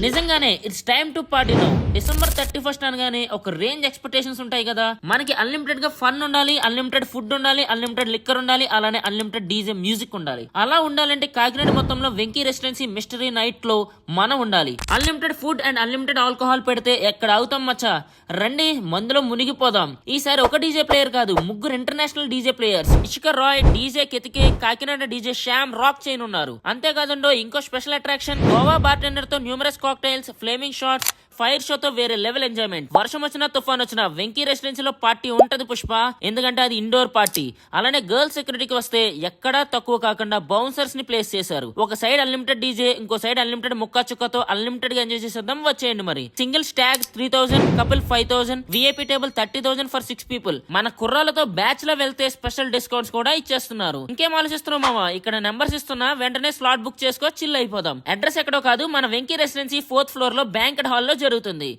నిజంగానే it's time to party now. December 31 అనగానే ఒక రేంజ్ ఎక్స్పెక్టేషన్స్ ఉంటాయి కదా. మనకి అన్లిమిటెడ్ గా ఫన్ ఉండాలి, అన్లిమిటెడ్ ఫుడ్ ఉండాలి, అన్లిమిటెడ్ లిక్కర్ ఉండాలి, అలానే అన్లిమిటెడ్ డీజే మ్యూజిక్ ఉండాలి. అలా ఉండాలంటే కాకినాడ మొత్తంలో వెంకీ రెసిడెన్సీ మిస్టరీ నైట్ లో మనం ఉండాలి. Unlimited food and unlimited alcohol పెడితే ఎక్కడ అవుతాం మచ్చా. రండి మందులో మునిగిపోదాం. ఈసారి ఒక డీజే ప్లేయర్ కాదు, ముగ్గురు international DJ players Ishika Roy, DJ కెతికే, Kakinada DJ Shyam rock chain ఉన్నారు. అంతేకాదండో ఇంకో స్పెషల్ అట్రాక్షన్, గోవా బార్టెండర్ తో numerous cocktails, flaming shots, fire షోతో వేరే లెవెల్ ఎంజాయ్మెంట్. వర్షం వచ్చినా తుఫాన్ వచ్చినా వెంకీ రెసిడెన్సీలో పార్టీ ఉంటది పుష్ప, ఎందుకంటే అది ఇండోర్ పార్టీ. అలానే గర్ల్స్ సెక్యూరిటీకి వస్తే ఎక్కడా తక్కువ కాకుండా బౌన్సర్స్ ని ప్లేస్ చేశారు. ఒక సైడ్ అన్లిమిటెడ్ డీజే, ఇంకో సైడ్ అన్లిమిటెడ్ ముక్కా చుక్కతో అన్లిమిటెడ్ గా ఎంజాయ్ చేసేద్దాం. వచ్చేయండి మరి. Single stag 3000, couple 5000, VIP table 30,000 for 6 people. మన కుర్రాలతో బ్యాచ్ లో వెళ్తే స్పెషల్ డిస్కౌంట్స్ కూడా ఇచ్చేస్తున్నారు. ఇంకేం ఆలోచిస్తున్నావు మామ, ఇక్కడ నెంబర్స్ ఇస్తున్నా, వెంటనే స్లాట్ బుక్ చేసుకో, చిల్ అయిపోదాం. అడ్రస్ ఎక్కడో కాదు, మన వెంకీ రెసిడెన్సీ 4th ఫ్లోర్ లో బ్యాంకెట్ హాల్ లో జరుగుతుంది.